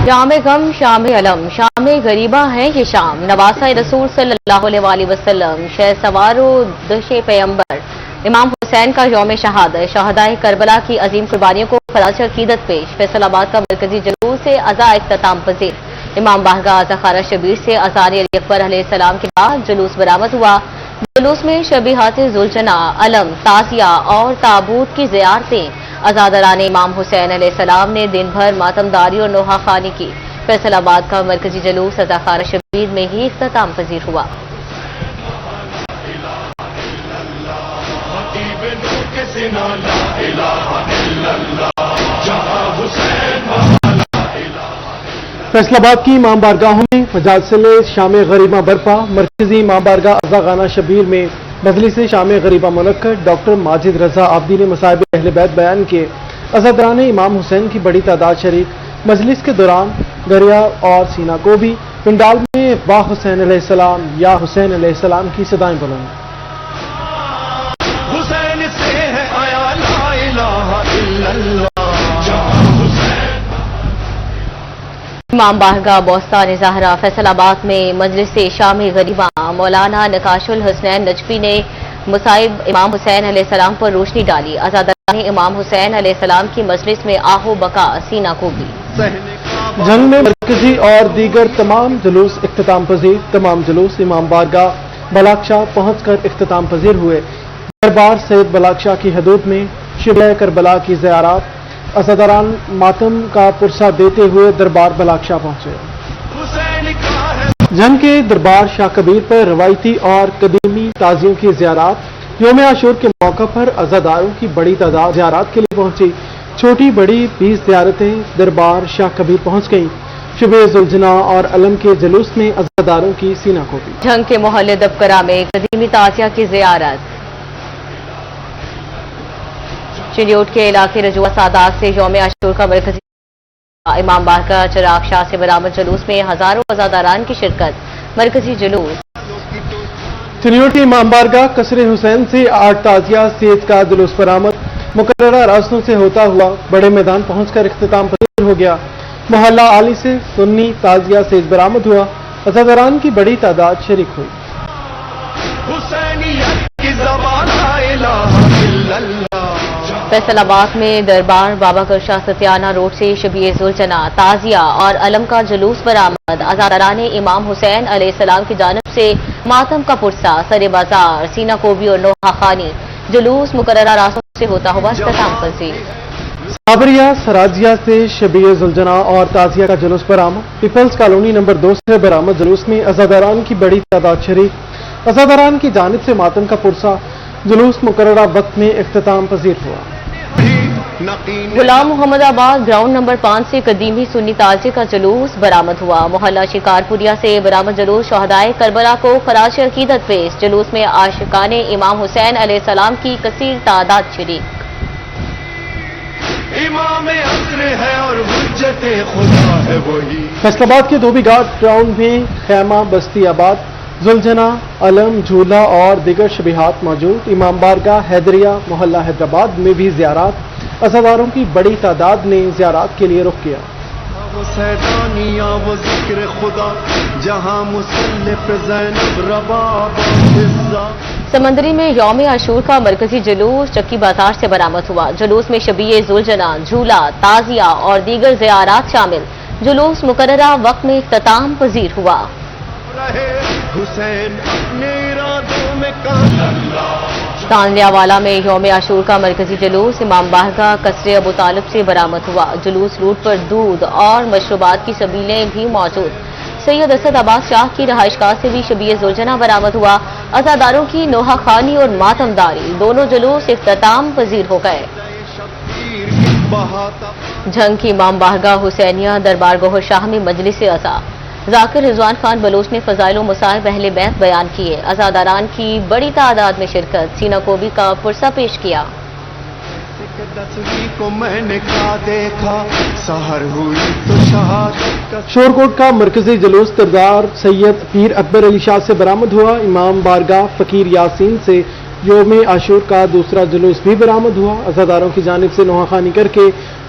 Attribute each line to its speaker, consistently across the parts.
Speaker 1: शाम गम शाम अलम शाम गरीबा है ये शाम नवासा रसूल सल्लल्लाहु अलैहि वसल्लम शह सवारो दशे पैगंबर इमाम हुसैन का यौम शहादत शहदाए करबला की अजीम कुर्बानियों को खराज अकीदत पेश फैसलाबाद का मरकजी जुलूस से अज़ा इख्तिताम पजीर इमाम बारगाह अज़ा खारा शबीर से अज़ार अली अकबर अलैहिस्सलाम के बाद जुलूस बरामद हुआ। जुलूस में शबीहात जुलजना अलम ताजिया और ताबूत की ज़ियारतें अज़ादरान इमाम हुसैन अलैहिस्सलाम ने दिन भर मातमदारी और नोहा खानी की। फैसलाबाद का मरकजी जुलूस अज़ा खारा शबीर में ही इख्तिताम पजीर हुआ।
Speaker 2: फैसलाबाद की इमाम बारगाहों में मजालसिल शाम गरीबा बरपा। मरकजी इमाम बारगाह अज़ा खाना शबीर में मजलिस शाम गरीबा मुनक्कद। डॉक्टर माजिद रजा आबदी ने मसाइब अहले बैत बयान किए। अज़ादरान इमाम हुसैन की बड़ी तादाद शरीक मजलिस के दौरान गरिया और सीना को भी पंडाल में वाह हुसैन अलैहिस्सलाम या हुसैन अलैहिस्सलाम की सदाएं बुलंद।
Speaker 3: हुसैन से है आया ला इलाहा इल्लल्लाह।
Speaker 1: इमाम बारगाह बोस्तान ज़हरा फैसलाबाद में मजलिस शाम गरीबा मौलाना नकाशुल हुसैन नजफी ने मुसाइब इमाम हुसैन अलैहिस्सलाम पर रोशनी डाली। अज़ादरान इमाम हुसैन अलैहिस्सलाम की मजलिस में आहो बका सीना को भी।
Speaker 2: जंग में मरकजी और दीगर तमाम जुलूस इख्तिताम पजीर। तमाम जुलूस इमाम बारगाह बलाकशाह पहुँच कर इख्तिताम पजीर हुए। दरबार सैयद बलाकशाह की हदूद में शिबह करबला की ज़ियारत अज़ादरान मातम का पुरसा देते हुए दरबार बलाकशाह पहुंचे। जंग के दरबार शाह कबीर पर रवायती और कदीमी ताजियों की ज़ियारत। यौम आशूर के मौका पर अज़ादारों की बड़ी तादाद ज़ियारत के लिए पहुंची। छोटी बड़ी 20 ज़ियारतें दरबार शाह कबीर पहुंच गईं। शुबे जुलजना और अलम के जुलूस में अज़ादारों की सीना को भी।
Speaker 1: जंग के मोहल्ले दबकरा में कदीमी ताजिया की ज़ियारत। चिड़ियोट के इलाके रजुआ सादात से यौम आशूर का मरकजी इमाम बारगाह चिराग शाह से बरामद जुलूस में हजारों अज़ादारान की शिरकत। मरकजी जुलूस
Speaker 2: चिड़ियोट के इमाम बारगाह कसरे हुसैन से 8 ताजिया सेज का जुलूस बरामद। मुकर्ररा रास्तों से होता हुआ बड़े मैदान पहुंचकर इख्तिताम पजीर हो गया। मोहल्ला आली से सुन्नी ताजिया सेज बरामद हुआ। अज़ादारान की बड़ी तादाद शरीक हुई।
Speaker 1: फैसलाबाद में दरबार बाबा करशा सत्याना रोड से शबीए जुलजना ताजिया और अलम का जुलूस बरामद। अज़ादरान इमाम हुसैन अलैहिस्सलाम की जानिब से मातम का पुरसा सरे बाजार सीना कोबी और नोहा खानी। जुलूस मुकर्ररा रास्तों से होता हुआ इख्तिताम पजीर।
Speaker 2: साबरिया सराजिया से शबीए जुलजना और ताजिया का जुलूस बरामद। पीपल्स कॉलोनी नंबर 2 से बरामद जुलूस में अज़ादारान की बड़ी तादाद शरीक। अज़ादारान की जानिब से मातम का पुरसा। जुलूस मुकर्ररा वक्त में इख्तिताम पजीर हुआ। गुलाम मोहम्मदाबाद ग्राउंड नंबर 5 से कदीमी सुन्नी ताजिए का जुलूस बरामद हुआ। मोहल्ला शिकारपुरिया से बरामद जुलूस शहदाए करबला को खराज अकीदत पेश। जुलूस में आशिकाने इमाम हुसैन अलैहिस्सलाम की कसीर तादाद शरीक।
Speaker 3: इमाम असर है और हुज्जत खुदा है वही।
Speaker 2: फैसलाबाद के धोबी घाट ग्राउंड में खैमा बस्ती आबाद जुलजना अलम झूला और दिगर शबीहात मौजूद। इमाम बारगाह हैदरिया मोहल्ला हैदराबाद में भी ज़ियारत। अज़ादारों की बड़ी तादाद ने ज़ियारत के लिए रुख किया।
Speaker 3: वो सैदानिया वो ज़िक्र खुदा जहां मुसल्लफ ज़ैनब रबाब हिज़्ज़ा।
Speaker 1: समंदरी में यौम आशूर का मरकजी जुलूस चक्की बाजार से बरामद हुआ। जुलूस में शबीए जुलजना झूला ताजिया और दीगर ज़ियारत शामिल। जुलूस मुकर्ररा वक्त में इख्तिताम पजीर हुआ।
Speaker 3: हुसैन अपने इरादों में
Speaker 1: तानलियावाला में यौम आशूर का मरकजी जुलूस इमाम बारगाह कसरे अबू तालिब से बरामद हुआ। जुलूस रूट पर दूध और मशरूबात की सबीलें भी मौजूद। सैयद असद अब्बास शाह की रहायशगाह से भी शबीए जुलजना बरामद हुआ। अज़ादारों की नोहा खानी और मातमदारी दोनों जुलूस इख्तिताम पजीर हो गए। जंग की इमाम बारगाह हुसैनिया दरबार गोहर शाह में मजलिस अज़ा जाकिर रिजवान खान बलोच ने फजाइल मुसाइब अहले बैत बयान किए। अज़ादारान की बड़ी तादाद में शिरकत। सीना कोबी का पुरसा पेश किया।
Speaker 3: को मैंने क्या देखा सहर हुई तो शहादत।
Speaker 2: शोरकोट का मरकजी जुलूस सरदार सैयद पीर अकबर अली शाह से बरामद हुआ। इमाम बारगाह फकीर यासीन से یوم عاشور کا دوسرا جلوس بھی برآمد ہوا. عزاداروں کی جانب سے نوحہ خوانی کر کے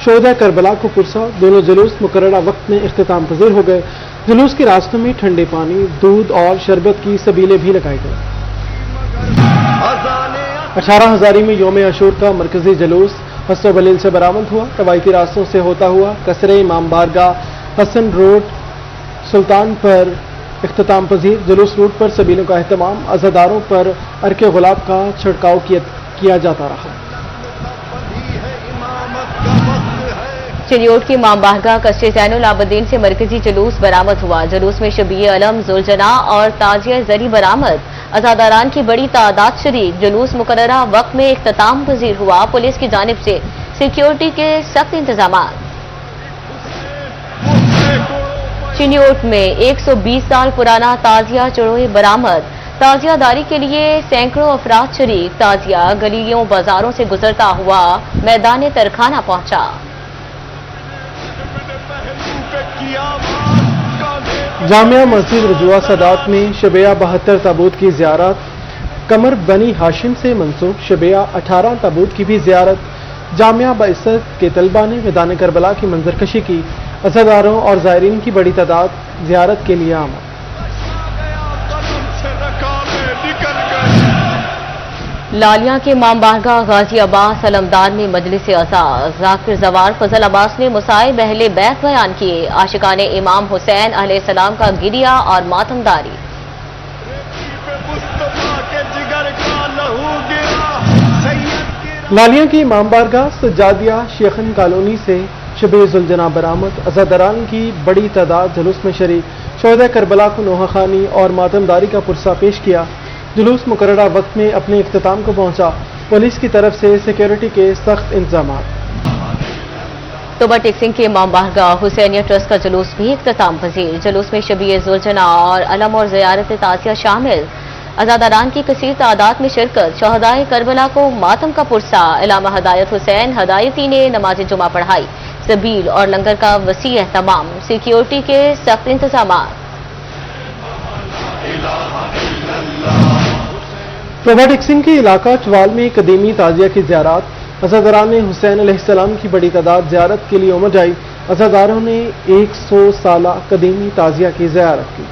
Speaker 2: شہداء کربلا کو پرسا. دونوں جلوس مقررہ وقت میں اختتام پذیر ہو گئے. جلوس کے راستوں میں ٹھنڈے پانی، دودھ اور شربت کی سبیلیں بھی لگائی گئیں. 18 ہزاری میں یوم عاشور کا مرکزی جلوس حسن بلیل سے برآمد ہوا. روایتی راستوں سے ہوتا ہوا قصر امام بارگاہ حسن روڈ سلطان پر اختتام پذیر. جلوس روٹ پر سبیلوں کا اہتمام، عزاداروں پر عرق گلاب کا چھڑکاؤ کیا جاتا رہا.
Speaker 1: چلیوٹ کی امام بارگاہ قصر زین العابدین سے مرکزی جلوس برآمد ہوا. جلوس میں شبیہ علم، ذوالجناح اور تاجیہ زری برآمد. عزاداران کی بڑی تعداد شریک. جلوس مقررہ وقت میں اختتام پذیر ہوا. پولیس کی جانب سے سیکیورٹی کے سخت انتظامات. چنیوٹ میں 120 سال پرانا تازیہ چڑوئے برآمد. تازیہ داری کے لیے سینکڑوں افراد شریک. تازیہ گلیوں بازاروں سے گزرتا ہوا میدان ترکھانہ پہنچا.
Speaker 2: جامعہ مسجد رجوع سادات میں شبیہ 72 تابوت کی زیارت. قمر بنی ہاشم سے منسوب شبیہ 18 تابوت کی بھی زیارت. جامعہ بعثت کے طلبہ نے میدان کربلا کی منظرکشی کی. عزاداروں اور زائرین کی بڑی تعداد زیارت کے لیے آمد.
Speaker 1: لالیاں کے امام بارگاہ غازی عباس علمدار میں مجلس عزا. ذاکر زوار فضل عباس نے مصائب اہل بیت بیان کیے. عاشقان امام حسین علیہ السلام کا گریہ اور ماتمداری.
Speaker 2: لالیاں کی امام بارگاہ سجادیہ شیخن کالونی سے شبیہ ذوالجناح برآمد. عزاداران کی بڑی تعداد جلوس میں شریک. شہداء کربلا کو نوحہ خوانی اور ماتمداری کا پرسہ پیش کیا. جلوس مقررہ وقت میں اپنے اختتام کو پہنچا. پولیس کی طرف سے سیکیورٹی کے سخت انتظامات.
Speaker 1: توبہ ٹیکسنگ کے امام بارگاہ حسینیہ ٹرسٹ کا جلوس بھی اختتام پذیر. جلوس میں شبیہ ذوالجناح اور علم اور زیارت تعزیہ شامل. عزاداران کی کثیر تعداد میں شرکت. شہداء کربلا کو ماتم کا پرسہ. علامہ ہدایت حسین ہدایتی نے نماز جمعہ پڑھائی. سبیل اور لنگر کا وسیع اہتمام. سیکیورٹی کے سخت انتظامات.
Speaker 2: توبہ ٹیکسنگ کے علاقہ چوال میں قدیمی تازیہ کی زیارات. عزاداران حسین علیہ السلام کی بڑی تعداد زیارت کے لیے امت آئی. عزاداروں نے 100 سالہ قدیمی تازیہ کی زیارت کی.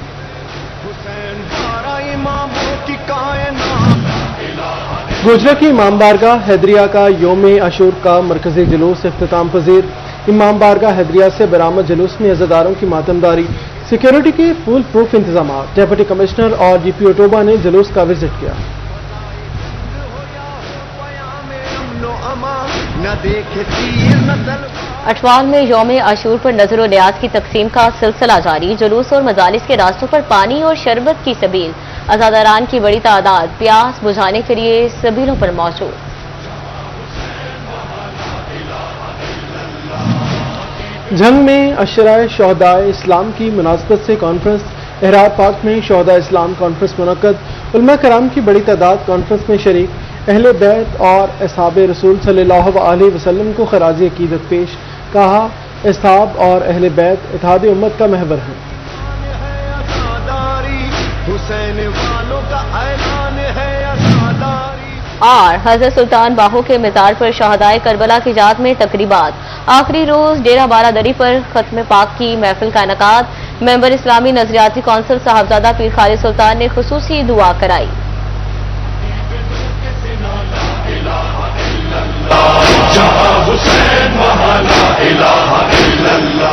Speaker 2: گوجرا کی امام بارگاہ حیدریہ کا یوم عاشور کا مرکزی جلوس اختتام پذیر. امام بارگاہ حیدریہ سے برآمد جلوس میں عزاداروں کی ماتمداری. سیکیورٹی کے فول پروف انتظامات. ڈپٹی کمشنر اور ڈی پی او توبہ نے جلوس کا وزٹ کیا.
Speaker 1: اٹوال میں یوم عاشور پر نظر و نیاز کی تقسیم کا سلسلہ جاری. جلوس اور مجالس کے راستوں پر پانی اور شربت کی سبیل. عزاداران کی بڑی تعداد پیاس بجھانے کے لیے سبیلوں پر موجود.
Speaker 2: جنگ میں عشرۂ شہداء اسلام کی مناسبت سے کانفرنس. احرار پاک میں شہداء اسلام کانفرنس منعقد. علماء کرام کی بڑی تعداد کانفرنس میں شریک. اہل بیت اور اصحاب رسول صلی اللہ علیہ وسلم کو خراج عقیدت پیش. کہا اصحاب اور اہل بیت اتحاد امت کا محور ہیں.
Speaker 1: اور حضرت سلطان باہو کے مزار پر شہداء کربلا کی یاد میں تقریبات. آخری روز ڈیرہ بارہ دری پر ختم پاک کی محفل کا انعقاد. ممبر اسلامی نظریاتی کونسل صاحبزادہ پیر خالد سلطان نے خصوصی دعا کرائی.
Speaker 4: جہاں حسین وہاں لا الہ